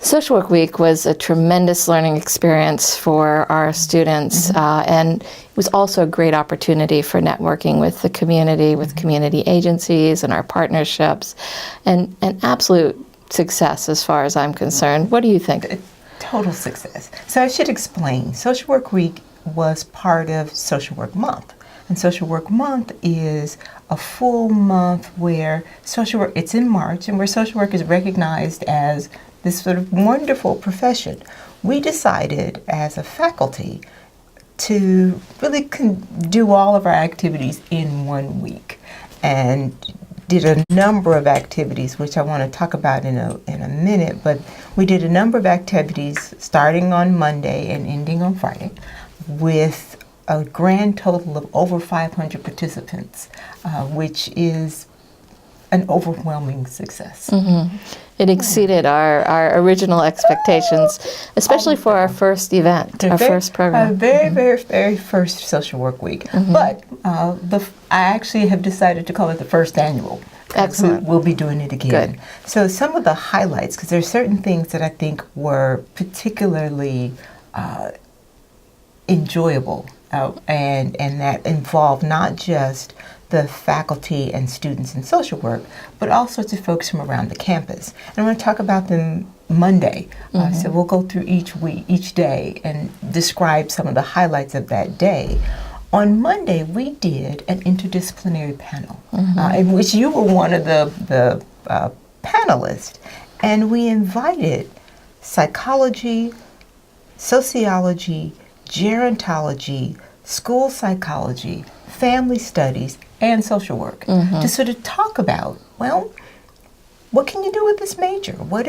Social Work Week was a tremendous learning experience for our students, and it was also a great opportunity for networking with the community, with community agencies and our partnerships, and an absolute success as far as I'm concerned. What do you think? Total success. So I should explain. Social Work Week was part of Social Work Month. And Social Work Month is a full month where social work, it's in March, and where social work is recognized as this sort of wonderful profession. We decided as a faculty to really do all of our activities in 1 week, and did a number of activities, which I want to talk about in a minute, but we did a number of activities starting on Monday and ending on Friday with a grand total of over 500 participants, which is an overwhelming success. It exceeded our original expectations, especially for our first event, our first program. Very first Social Work Week. But I actually have decided to call it the first annual. Excellent. We'll be doing it again. Good. So some of the highlights, because there are certain things that I think were particularly enjoyable and that involved not just the faculty and students in social work, but all sorts of folks from around the campus. And I'm going to talk about them Monday. So we'll go through each day and describe some of the highlights of that day. On Monday, we did an interdisciplinary panel, in which you were one of the panelists, and we invited psychology, sociology, gerontology, school psychology, family studies, and social work to sort of talk about, well, what can you do with this major? What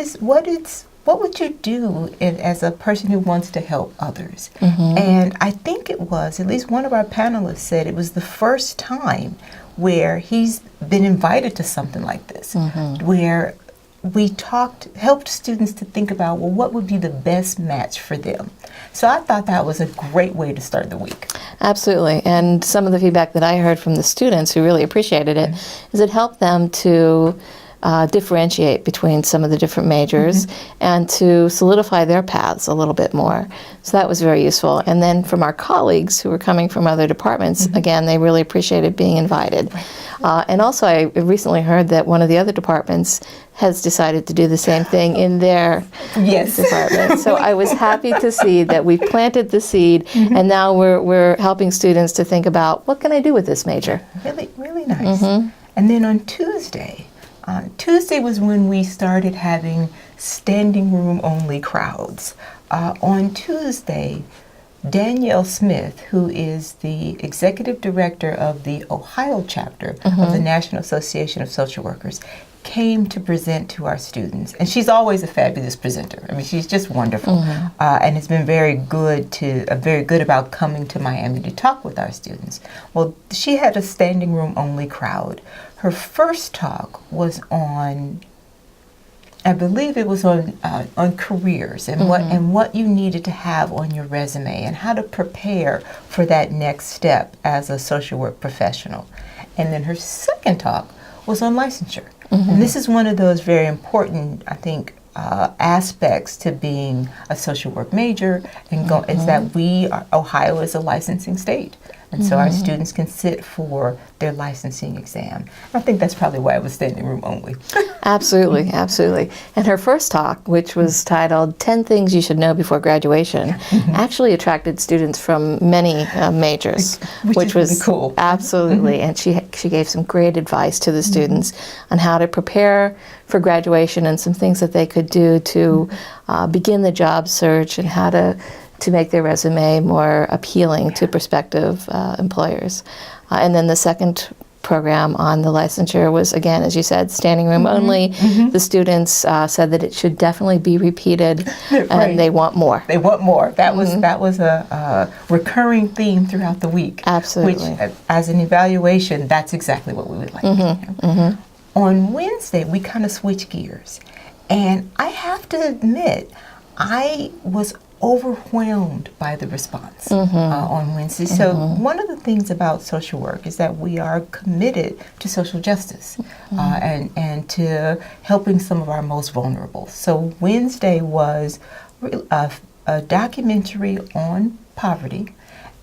would you do as a person who wants to help others? And I think it was, at least one of our panelists said, it was the first time where he's been invited to something like this, where we helped students to think about, well, what would be the best match for them? So I thought that was a great way to start the week. Absolutely. And some of the feedback that I heard from the students who really appreciated it is it helped them to differentiate between some of the different majors and to solidify their paths a little bit more. So that was very useful. And then from our colleagues who were coming from other departments, again, they really appreciated being invited. And also I recently heard that one of the other departments has decided to do the same thing in their department. So I was happy to see that we planted the seed, and now we're helping students to think about, what can I do with this major? Really, really nice. And then on Tuesday was when we started having standing room only crowds. On Tuesday, Danielle Smith, who is the executive director of the Ohio chapter of the National Association of Social Workers, came to present to our students. And she's always a fabulous presenter. I mean, she's just wonderful. And has been very good about coming to Miami to talk with our students. Well, she had a standing room only crowd. Her first talk was on, I believe it was on careers and what you needed to have on your resume and how to prepare for that next step as a social work professional. And then her second talk was on licensure. And this is one of those very important, I think, aspects to being a social work major, and is that Ohio is a licensing state. And so our students can sit for their licensing exam. I think that's probably why it was standing room only. Absolutely, absolutely. And her first talk, which was titled 10 Things You Should Know Before Graduation, actually attracted students from many majors, which was really cool. Absolutely. And she gave some great advice to the students on how to prepare for graduation and some things that they could do to begin the job search and how to make their resume more appealing to prospective employers. And then the second program on the licensure was, again, as you said, standing room only. The students said that it should definitely be repeated, and they want more. They want more. That was a recurring theme throughout the week. Absolutely. Which, as an evaluation, that's exactly what we would like to hear. On Wednesday, we kind of switched gears. And I have to admit, I was overwhelmed by the response on Wednesday. So one of the things about social work is that we are committed to social justice and to helping some of our most vulnerable. So Wednesday was a documentary on poverty,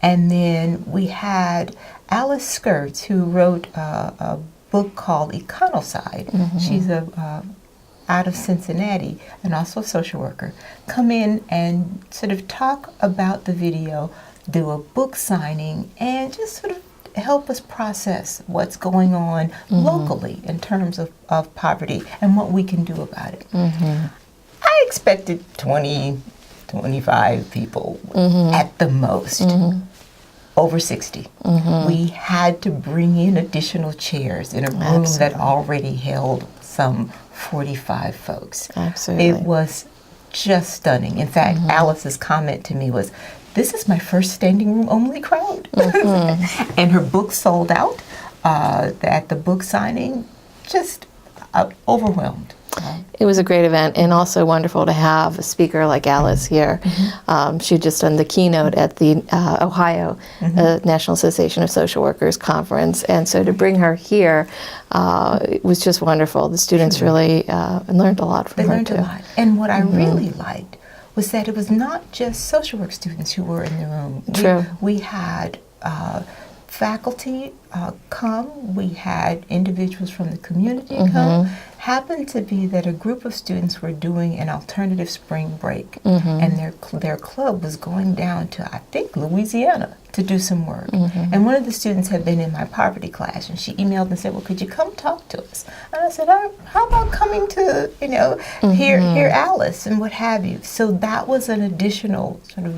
and then we had Alice Skirts, who wrote a book called Econocide. She's out of Cincinnati and also a social worker, come in and sort of talk about the video, do a book signing, and just sort of help us process what's going on locally in terms of poverty and what we can do about it. I expected 20, 25 people at the most. Over 60. We had to bring in additional chairs in a room that already held some 45 folks. Absolutely. It was just stunning. In fact, Alice's comment to me was, "This is my first standing room only crowd." And her book sold out at the book signing, just overwhelmed. It was a great event, and also wonderful to have a speaker like Alice here. She had just done the keynote at the Ohio National Association of Social Workers conference, and so to bring her here it was just wonderful. The students really learned a lot from her too. They learned a lot, and what I really liked was that it was not just social work students who were in the room. True. We had faculty come, we had individuals from the community come. Happened to be that a group of students were doing an alternative spring break, and their club was going down to, I think, Louisiana to do some work. And one of the students had been in my poverty class, and she emailed and said, "Well, could you come talk to us?" And I said, "How about coming to, hear Alice and what have you?" So that was an additional sort of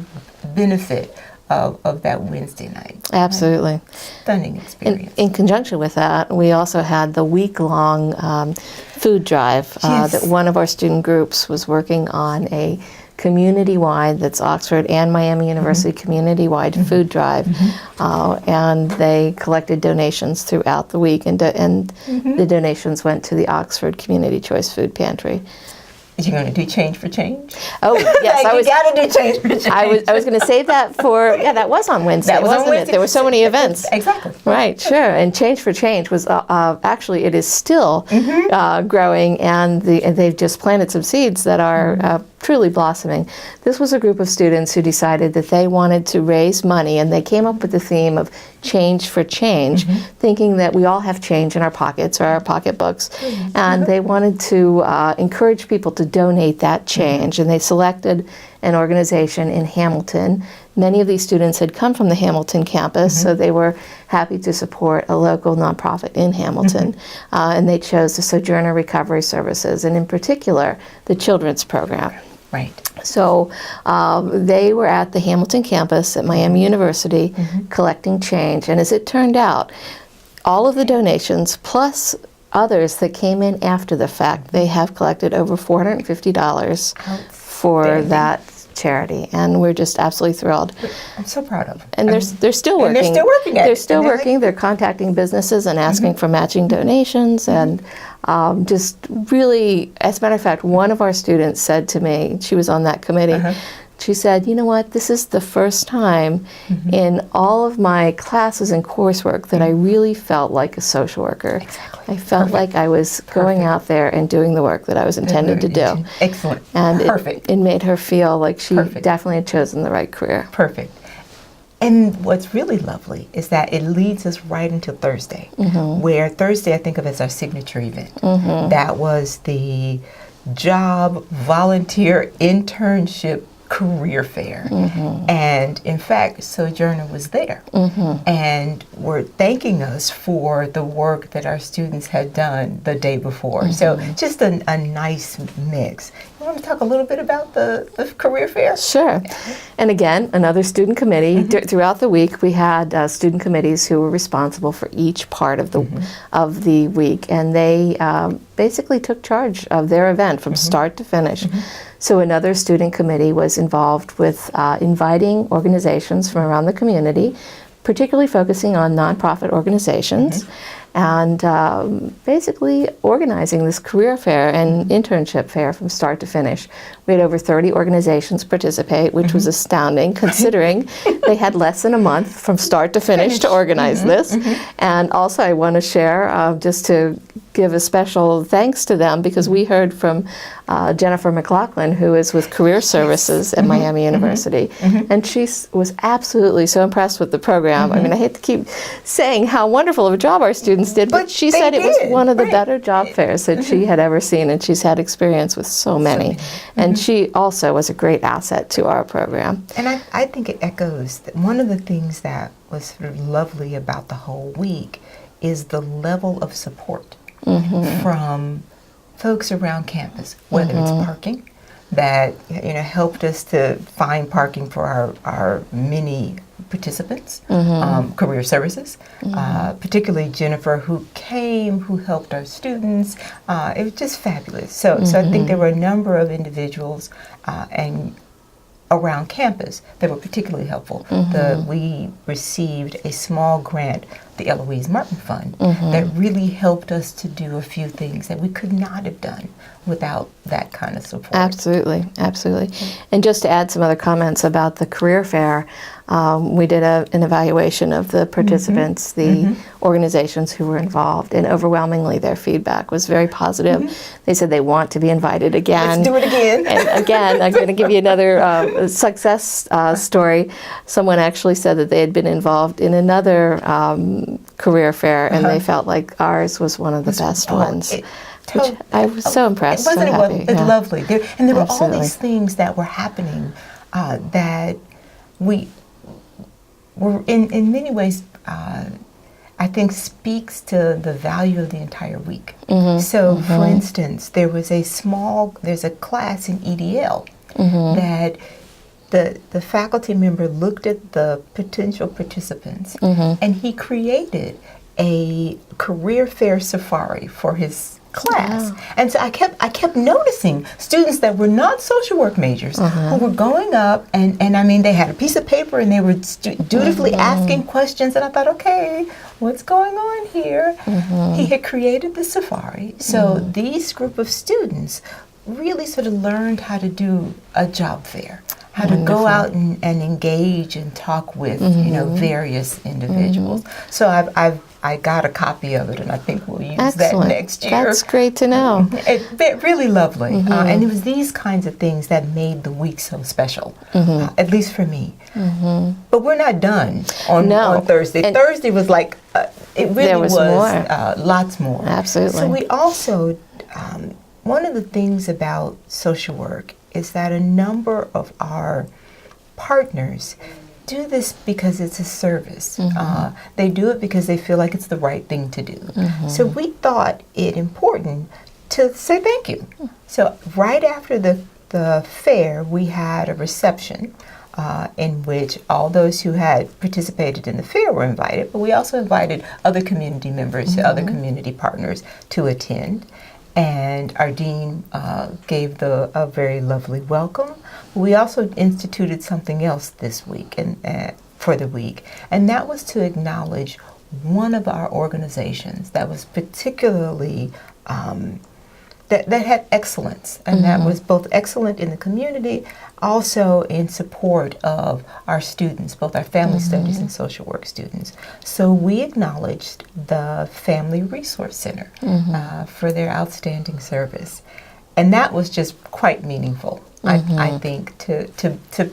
benefit of that Wednesday night. Absolutely. Stunning experience. In conjunction with that, we also had the week-long food drive that one of our student groups was working on, a community-wide, that's Oxford and Miami University community-wide food drive, and they collected donations throughout the week, and the donations went to the Oxford Community Choice Food Pantry. You're going to do change for change? Oh, yes. You got to do change for change. I was going to save that for, that was on Wednesday, wasn't it? There were so many events. Exactly. Right, sure. And Change for Change was, actually, it is still growing, and they've just planted some seeds that are truly blossoming. This was a group of students who decided that they wanted to raise money, and they came up with the theme of Change for Change, thinking that we all have change in our pockets or our pocketbooks, and they wanted to encourage people to donate that change, and they selected an organization in Hamilton. Many of these students had come from the Hamilton campus, so they were happy to support a local nonprofit in Hamilton, and they chose the Sojourner Recovery Services, and in particular, the Children's Program. Right. So they were at the Hamilton campus at Miami University collecting change, and as it turned out, all of the donations plus others that came in after the fact, they have collected over $450 for that charity, and we're just absolutely thrilled. I'm so proud of them. And they're still working. And they're still working at it. They're still working. They're contacting businesses and asking for matching donations, and just really, as a matter of fact, one of our students said to me, she was on that committee, she said, "You know what, this is the first time in all of my classes and coursework that I really felt like a social worker. I felt like I was going out there and doing the work that I was intended to do." Excellent. And Perfect. It made her feel like she definitely had chosen the right career. Perfect. And what's really lovely is that it leads us right into Thursday, where Thursday I think of as our signature event. That was the job, volunteer, internship, career fair. And in fact, Sojourner was there and were thanking us for the work that our students had done the day before. So just a nice mix. You want to talk a little bit about the career fair? Sure. And again, another student committee. Throughout the week, we had student committees who were responsible for each part of the week, and they basically took charge of their event from start to finish. So another student committee was involved with inviting organizations from around the community, particularly focusing on nonprofit organizations, and basically organizing this career fair and internship fair from start to finish. We had over 30 organizations participate, which was astounding considering they had less than a month from start to finish to organize this. And also I want to share, just to give a special thanks to them, because we heard from Jennifer McLaughlin, who is with Career Services at Miami University, and she was absolutely so impressed with the program. I mean, I hate to keep saying how wonderful of a job our students did, but she said it was one of the better job fairs that she had ever seen, and she's had experience with so many. And she also was a great asset to our program. And I think it echoes that one of the things that was sort of lovely about the whole week is the level of support from folks around campus, whether it's parking, that helped us to find parking for our many participants, career services, particularly Jennifer, who came, who helped our students. It was just fabulous. So I think there were a number of individuals and around campus that were particularly helpful. We received a small grant, the Eloise Martin Fund, that really helped us to do a few things that we could not have done without that kind of support. Absolutely, absolutely. And just to add some other comments about the career fair, we did an evaluation of the participants, the organizations who were involved, and overwhelmingly their feedback was very positive. They said they want to be invited again. Let's do it again. And again, I'm going to give you another success story. Someone actually said that they had been involved in another career fair, and they felt like ours was one of the best ones. Which I was so impressed. Wasn't so happy. It's lovely. There were all Absolutely. these things that were happening that we were in many ways, I think, speaks to the value of the entire week. So, for instance, there's a class in EDL that the faculty member looked at the potential participants and he created a career fair safari for his class. Wow. And so I kept noticing students that were not social work majors who were going up and I mean, they had a piece of paper and they were dutifully asking questions, and I thought, okay, what's going on here? He had created the safari. So these group of students really sort of learned how to do a job fair, how to go out and engage and talk with various individuals. So I got a copy of it, and I think we'll use that next year. That's great to know. It really lovely, and it was these kinds of things that made the week so special, at least for me. But we're not done on Thursday. And Thursday was like it really was more. Lots more. Absolutely. So we also one of the things about social work is that a number of our partners do this because it's a service. They do it because they feel like it's the right thing to do. So we thought it important to say thank you. So right after the fair, we had a reception in which all those who had participated in the fair were invited, but we also invited other community members, other community partners to attend. And our dean gave a very lovely welcome. We also instituted something else this week for the week, and that was to acknowledge one of our organizations that was particularly that had excellence, and that was both excellent in the community, also in support of our students, both our family studies and social work students. So we acknowledged the Family Resource Center for their outstanding service. And that was just quite meaningful, I think, to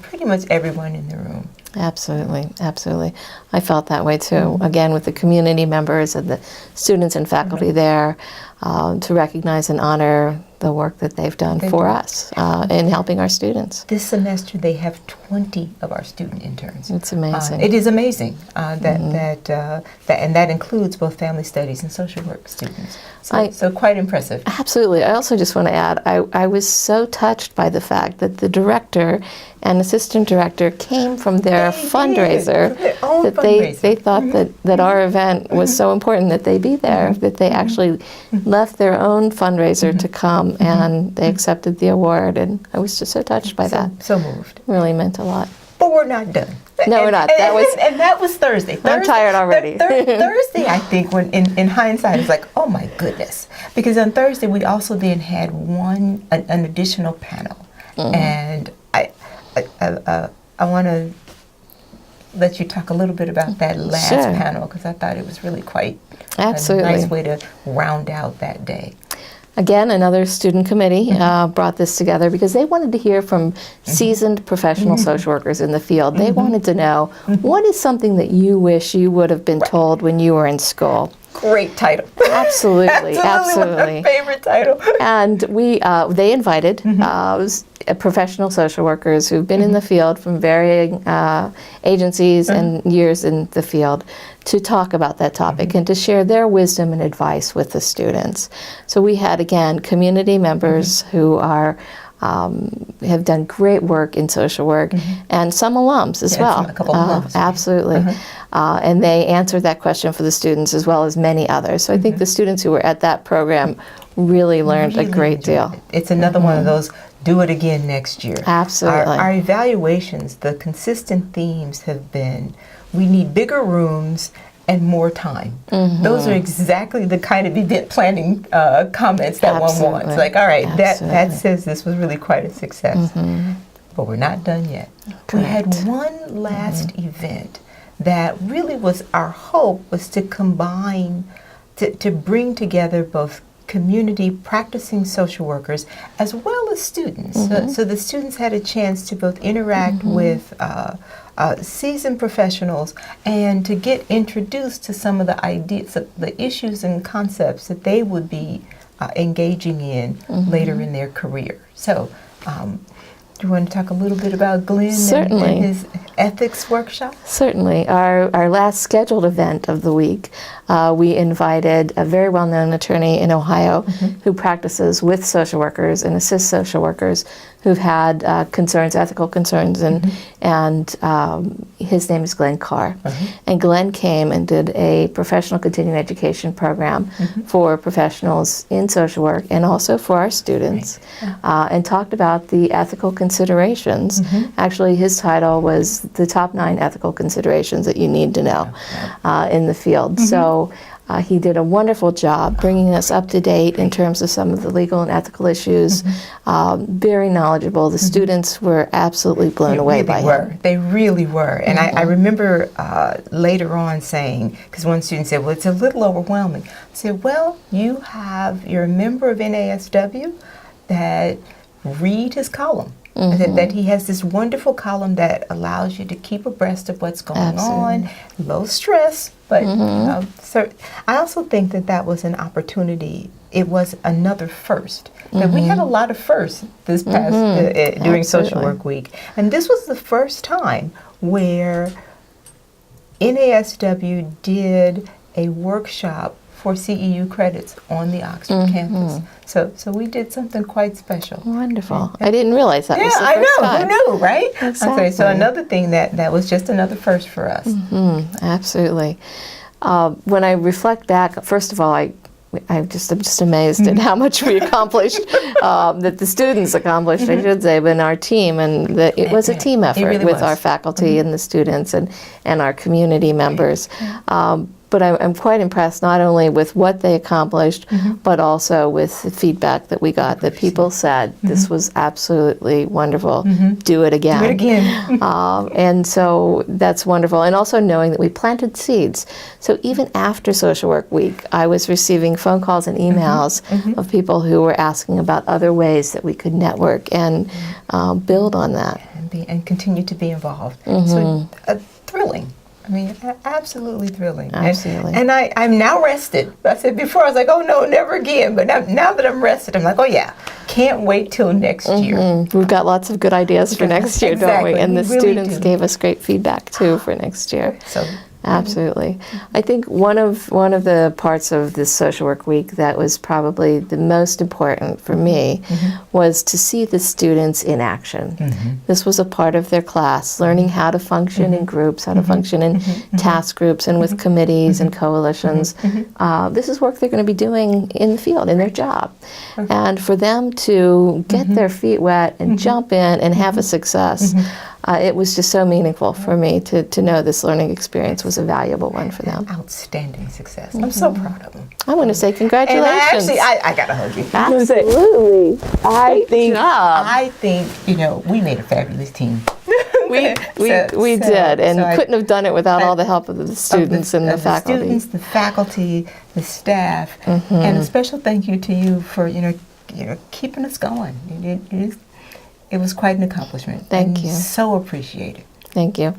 pretty much everyone in the room. Absolutely, absolutely. I felt that way too. Again, with the community members and the students and faculty there, to recognize and honor the work that they've done for us in helping our students. This semester they have 20 of our student interns. It's amazing. It is amazing and that includes both family studies and social work students. So quite impressive. Absolutely. I also just want to add, I was so touched by the fact that the director and assistant director came from their fundraiser, they thought that our event was so important that they be there, that they actually left their own fundraiser to come, and they accepted the award, and I was just so touched by that. So moved. It really meant a lot. But we're not done. No, we're not. That was Thursday. I'm tired already. Thursday, I think, when in hindsight, it's like, oh my goodness, because on Thursday we also then had an additional panel, and I want to let you talk a little bit about that last panel, because I thought it was really quite a nice way to round out that day. Again, another student committee brought this together because they wanted to hear from seasoned professional social workers in the field. They wanted to know, what is something that you wish you would have been told when you were in school? Great title. Absolutely. My favorite title. And they invited professional social workers who've been in the field from varying agencies and years in the field to talk about that topic and to share their wisdom and advice with the students. So we had, again, community members who are have done great work in social work, and some alums as well. A couple alums. Absolutely. And they answered that question for the students as well as many others. So I think the students who were at that program really learned a great deal. It's another one of those, do it again next year. Absolutely. Our evaluations, the consistent themes have been, we need bigger rooms and more time. Those are exactly the kind of event planning comments that one wants. Like, all right, that says this was really quite a success. But we're not done yet. Correct. We had one last event that really was our hope, was to combine, to bring together both community practicing social workers as well as students. So the students had a chance to both interact with seasoned professionals and to get introduced to some of the ideas, the issues and concepts that they would be engaging in later in their career. So do you want to talk a little bit about Glenn and his ethics workshop? Certainly. Our last scheduled event of the week, we invited a very well-known attorney in Ohio who practices with social workers and assists social workers who've had concerns, ethical concerns, and his name is Glenn Carr. And Glenn came and did a professional continuing education program for professionals in social work and also for our students, and talked about the ethical considerations. Actually, his title was the top 9 ethical considerations that you need to know in the field. So he did a wonderful job bringing us up to date in terms of some of the legal and ethical issues. Very knowledgeable. The students were absolutely blown away by him. They really were. And I remember later on saying, because one student said, well, it's a little overwhelming. I said, well, you're a member of NASW, that read his column. That he has this wonderful column that allows you to keep abreast of what's going on, low stress, but I also think that was an opportunity. It was another first. That we had a lot of firsts this past during Social Work Week, and this was the first time where NASW did a workshop for CEU credits on the Oxford campus. So we did something quite special. Wonderful. I didn't realize that was the first time. Who knew, right? Exactly. Okay, so another thing that was just another first for us. Absolutely. When I reflect back, first of all, I'm just amazed at how much we accomplished, that the students accomplished, I should say, but in our team, and it was a team effort really with our faculty and the students and our community members. But I'm quite impressed not only with what they accomplished, but also with the feedback that we got, that people said, this was absolutely wonderful, do it again. Do it again. And so that's wonderful. And also knowing that we planted seeds. So even after Social Work Week, I was receiving phone calls and emails of people who were asking about other ways that we could network and build on that. And continue to be involved. So thrilling. I mean, absolutely thrilling. Absolutely. And I'm now rested. I said before, I was like, oh no, never again. But now that I'm rested, I'm like, oh yeah, can't wait till next year. We've got lots of good ideas for next year, don't we? And the students gave us great feedback too for next year. So absolutely. I think one of the parts of this Social Work Week that was probably the most important for me was to see the students in action. This was a part of their class, learning how to function in groups, how to function in task groups and with committees and coalitions. This is work they're going to be doing in the field, in their job. And for them to get their feet wet and jump in and have a success, it was just so meaningful for me to know this learning experience was a valuable one for them. Outstanding success. I'm so proud of them. I want to say congratulations. And I got to hug you. Absolutely. I Great think, we made a fabulous team. We did, and couldn't have done it without all the help of the students and the faculty. The students, the faculty, the staff, and a special thank you to you for keeping us going. It was quite an accomplishment. Thank you. So appreciated. Thank you.